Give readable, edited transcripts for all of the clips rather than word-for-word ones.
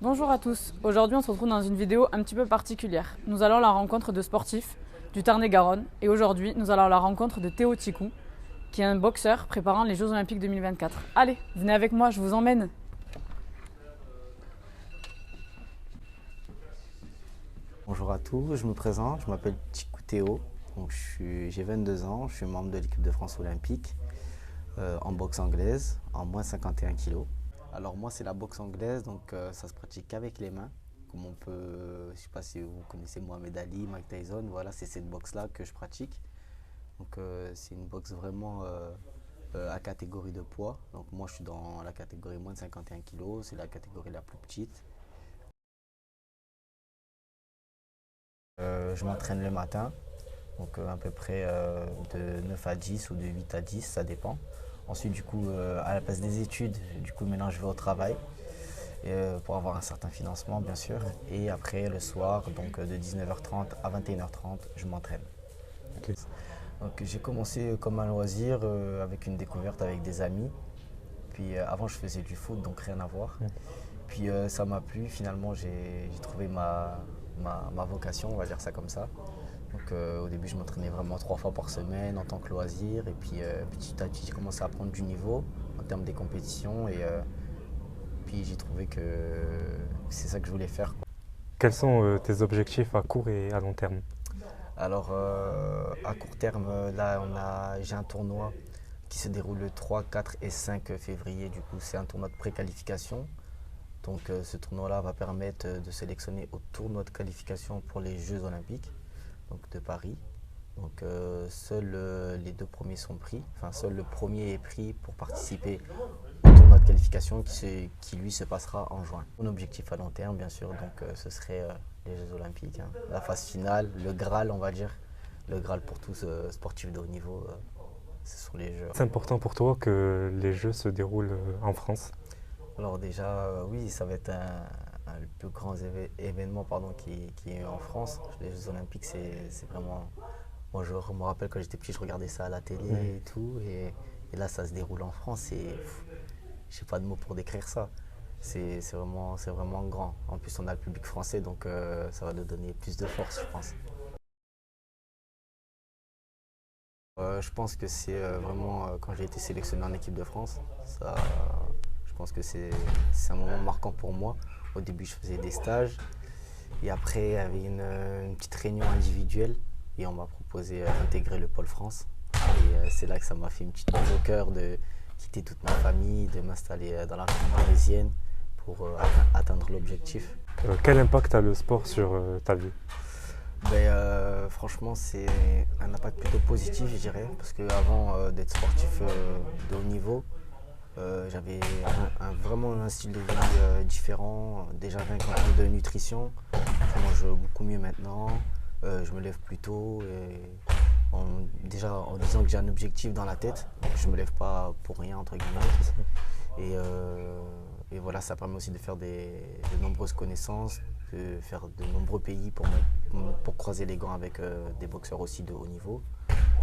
Bonjour à tous, aujourd'hui on se retrouve dans une vidéo un petit peu particulière. Nous allons à la rencontre de sportifs du Tarn-et-Garonne et aujourd'hui nous allons à la rencontre de Théo Ticou qui est un boxeur préparant les Jeux Olympiques 2024. Allez, venez avec moi, je vous emmène. Bonjour à tous, je me présente, je m'appelle Ticou Théo, donc j'ai 22 ans, je suis membre de l'équipe de France olympique en boxe anglaise, en moins 51 kg. Alors moi c'est la boxe anglaise, donc ça se pratique qu'avec les mains, comme on peut, je ne sais pas si vous connaissez Mohamed Ali, Mike Tyson, voilà c'est cette boxe-là que je pratique. Donc c'est une boxe vraiment à catégorie de poids, donc moi je suis dans la catégorie moins de 51 kg, c'est la catégorie la plus petite. Je m'entraîne le matin, donc à peu près de 9 à 10 ou de 8 à 10, ça dépend. Ensuite, du coup, à la place des études, du coup, maintenant je vais au travail pour avoir un certain financement, bien sûr. Et après, le soir, donc de 19h30 à 21h30, je m'entraîne. Ok. Donc j'ai commencé comme un loisir avec une découverte avec des amis. Puis avant, je faisais du foot, donc rien à voir. Puis ça m'a plu, finalement, j'ai trouvé ma vocation, on va dire ça comme ça. Donc au début, je m'entraînais vraiment 3 fois par semaine en tant que loisir. Et puis petit à petit, j'ai commencé à prendre du niveau en termes des compétitions. Et puis j'ai trouvé que c'est ça que je voulais faire, quoi. Quels sont tes objectifs à court et à long terme? Alors à court terme, là, j'ai un tournoi qui se déroule le 3, 4 et 5 février. Du coup, c'est un tournoi de préqualification. Donc ce tournoi-là va permettre de sélectionner au tournoi de qualification pour les Jeux Olympiques donc de Paris. Donc seuls les deux premiers sont pris, enfin seul le premier est pris pour participer au tournoi de qualification qui lui se passera en juin. Mon objectif à long terme bien sûr donc ce serait les Jeux Olympiques, hein. La phase finale, le Graal on va dire, le Graal pour tous sportifs de haut niveau, ce sont les Jeux. C'est important pour toi que les Jeux se déroulent en France? Alors déjà, oui, ça va être le plus grand événement pardon, qui est en France. Les Jeux Olympiques, c'est vraiment... Moi, je me rappelle quand j'étais petit, je regardais ça à la télé et tout. Et là, ça se déroule en France et je n'ai pas de mots pour décrire ça. C'est vraiment grand. En plus, on a le public français, donc ça va nous donner plus de force, je pense. Je pense que c'est vraiment quand j'ai été sélectionné en équipe de France. Ça, je pense que c'est un moment marquant pour moi. Au début, je faisais des stages. Et après, il y avait une petite réunion individuelle. Et on m'a proposé d'intégrer le Pôle France. Et c'est là que ça m'a fait une petite boule au cœur de quitter toute ma famille, de m'installer dans la région parisienne pour atteindre l'objectif. Quel impact a le sport sur ta vie? Franchement, c'est un impact plutôt positif, je dirais, parce qu'avant d'être sportif de haut niveau, j'avais vraiment un style de vie différent. Déjà, rien qu'en termes de nutrition, je mange beaucoup mieux maintenant, je me lève plus tôt. Déjà, en disant que j'ai un objectif dans la tête, donc je me lève pas pour rien, entre guillemets. Et voilà, ça permet aussi de faire de nombreuses connaissances, de faire de nombreux pays pour croiser les gants avec des boxeurs aussi de haut niveau.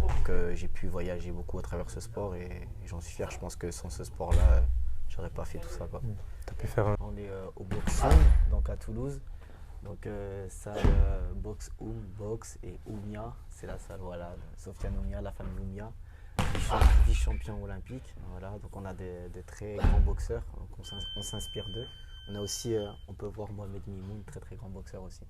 Donc j'ai pu voyager beaucoup à travers ce sport et j'en suis fier. Je pense que sans ce sport-là, j'aurais pas fait tout ça, quoi. Tu as pu faire un... On est au Boxon, donc à Toulouse. Donc salle Box Box et Oumia, c'est la salle, voilà, Sofiane Oumia, la famille Oumia, vice-champion olympique. Voilà, donc on a des très grands boxeurs, donc on s'inspire d'eux. On a aussi, on peut voir Mohamed Mimoun, très très grand boxeur aussi.